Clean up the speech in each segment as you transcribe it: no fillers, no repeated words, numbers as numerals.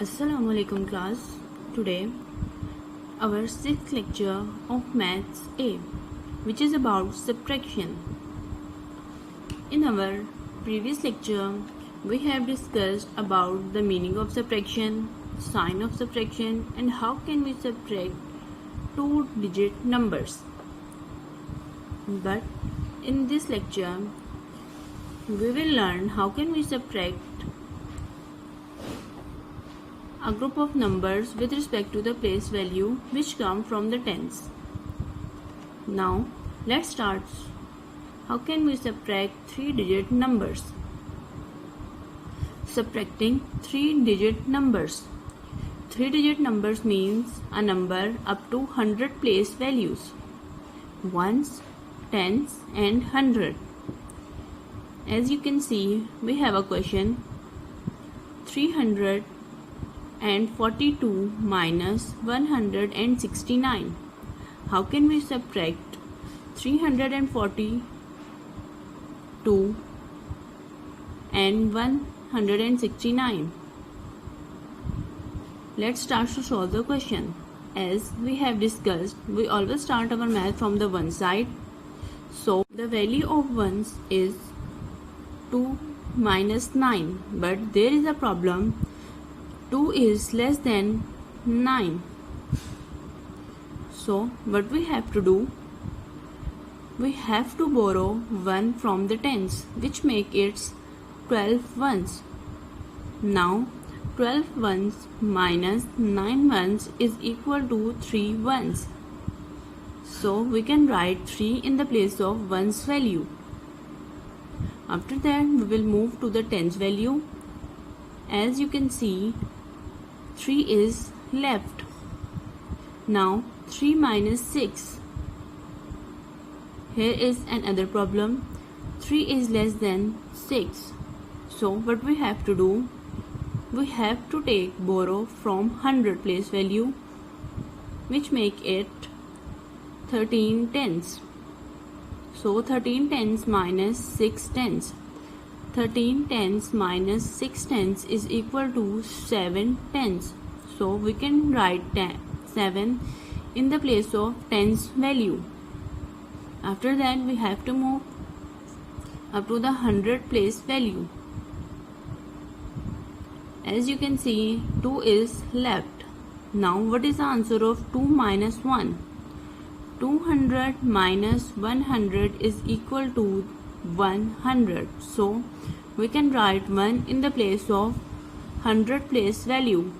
Assalamualaikum class. Today our sixth lecture of Maths A, which is about subtraction. In our previous lecture we have discussed about the meaning of subtraction, sign of subtraction, and how can we subtract two-digit numbers. But in this lecture we will learn how can we subtract a group of numbers with respect to the place value which come from the tens. Now let's start. How can we subtract three-digit numbers? Subtracting three-digit numbers. Three-digit numbers means a number up to 100 place values, ones, tens and 100. As you can see, we have a question: 342 minus 169. How can we subtract 342 and 169? Let's start to solve the question. As we have discussed, we always start our math from the one side. So the value of ones is 2 minus 9, but there is a problem. 2 is less than 9. So what we have to do? We have to borrow 1 from the tens, which make it 12 ones. Now 12 ones minus 9 ones is equal to 3 ones. So we can write 3 in the place of ones value. After that we will move to the tens value. As you can see, 3 is left. Now 3 minus 6. Here is another problem. 3 is less than 6. So what we have to do? We have to borrow from 100 place value, which make it 13 tens. So 13 tens minus 6 tens. 13 tens minus 6 tens is equal to 7 tens. So we can write 7 in the place of tens value. After that we have to move up to the 100 place value. As you can see, 2 is left. Now what is the answer of 2 minus 1? 200 minus 100 is equal to 100. So we can write 1 in the place of 100 place value.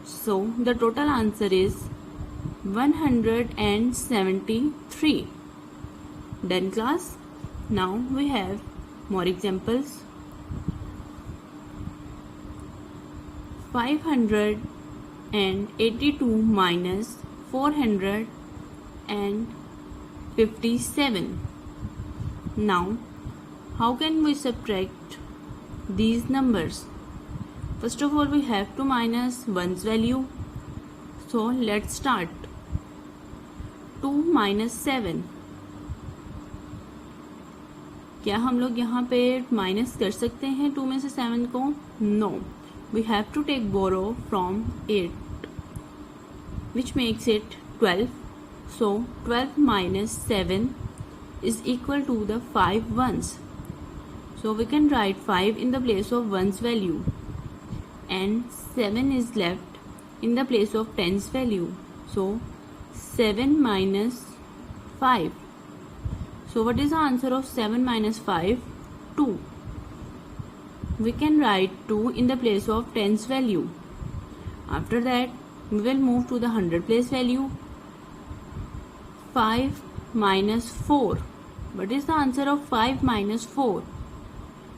So the total answer is 173. Done class? Now we have more examples. 582 minus 457. Now how can we subtract these numbers? First of all, we have to minus ones value. So let's start. 2 minus 7. क्या हम लोग यहाँ पे minus कर सकते हैं 2 में से 7 को? No. We have to take borrow from 8, which makes it 12. So 12 minus 7 is equal to the 5 ones. So we can write 5 in the place of ones value, and 7 is left in the place of tens value. So 7 minus 5. So what is the answer of 7 minus 5? 2. We can write 2 in the place of tens value. After that we will move to the 100 place value. 5 minus 4. What is the answer of 5 minus 4?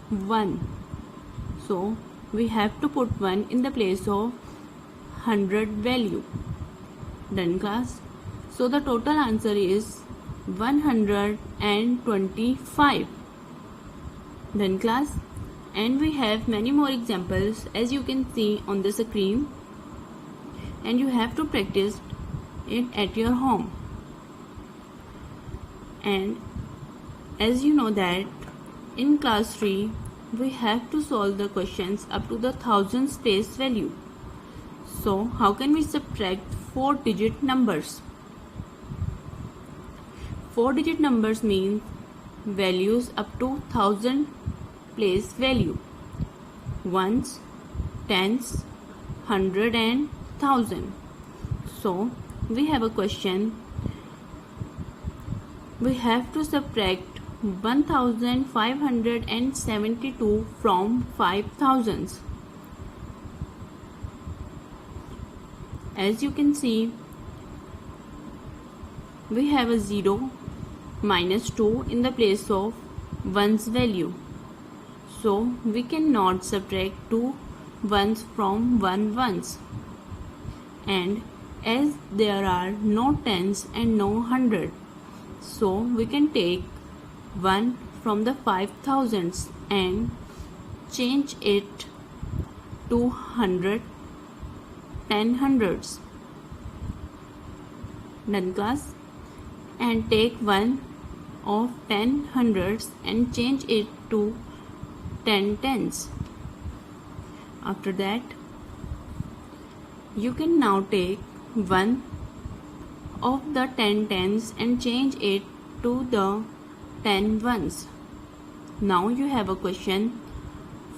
1. So we have to put 1 in the place of 100 value. Done class? So the total answer is 125. Done class? And we have many more examples, as you can see on the screen, and you have to practice it at your home. And as you know that in class 3 we have to solve the questions up to the thousands place value. So how can we subtract 4-digit numbers? 4-digit numbers means values up to 1000 place value. Ones, tens, 100 and 1000. So we have a question. We have to subtract 1572 from 5000. As you can see, we have a 0 minus 2 in the place of 1's value. So we cannot subtract 2 ones from 1 ones. And as there are no tens and no 100, so we can take 1 from the 5000s and change it to 100, 10 hundreds. Done, class? And take 1 of 10 hundreds and change it to 10 tens. After that, you can now take 1 of the 10 tens and change it to the 10 ones. Now you have a question.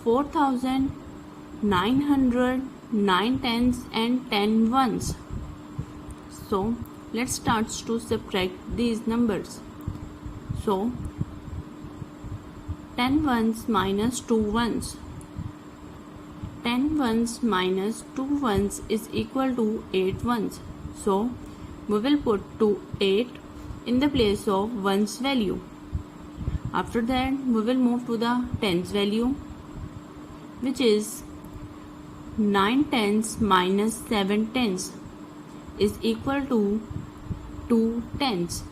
4900, 9 tens and 10 ones. So let's start to subtract these numbers. So 10 ones minus 2 ones. 10 ones minus 2 ones is equal to 8 ones. So we will put 8 in the place of 1's value. After that, we will move to the tens value, which is 9 tens minus 7 tens is equal to 2 tens.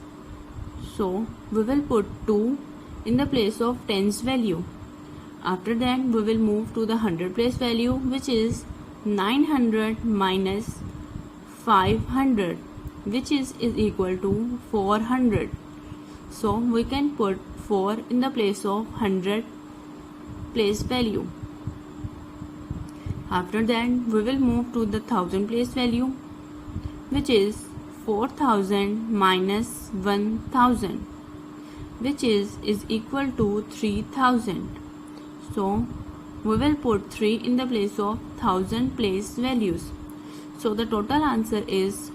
So we will put 2 in the place of tens value. After that, we will move to the 100 place value, which is 900 minus 500, which is equal to 400. So we can put 4 in the place of 100 place value. After that, we will move to the 1000 place value, which is 4000 minus 1000, which is equal to 3000. So we will put 3 in the place of 1000 place values. So the total answer is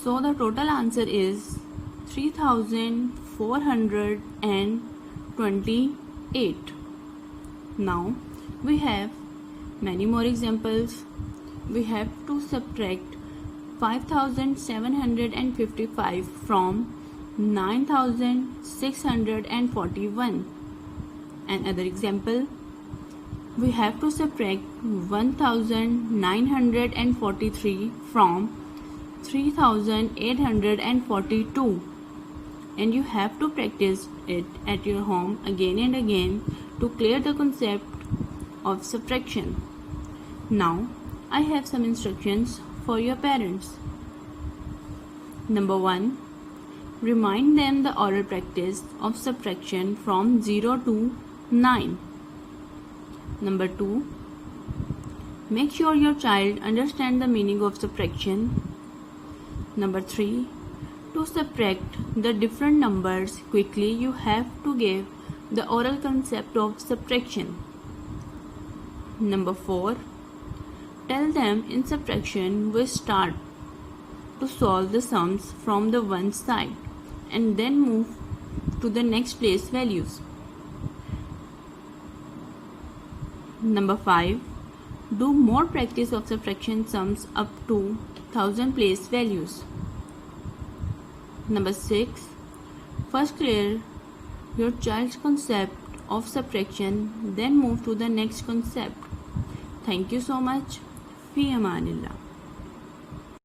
3428. Now we have many more examples. We have to subtract 5755 from 9641. Another example, we have to subtract 1943 from 3842, and you have to practice it at your home again and again to clear the concept of subtraction. Now I have some instructions for your parents. Number 1, remind them the oral practice of subtraction from 0 to 9. Number 2, make sure your child understands the meaning of subtraction. Number 3, to subtract the different numbers quickly, you have to give the oral concept of subtraction. Number 4, tell them in subtraction we start to solve the sums from the one side and then move to the next place values. Number 5, do more practice of subtraction sums up to 1000 place values. Number 6, first clear your child's concept of subtraction, then move to the next concept. Thank you so much. Fi Amanillah.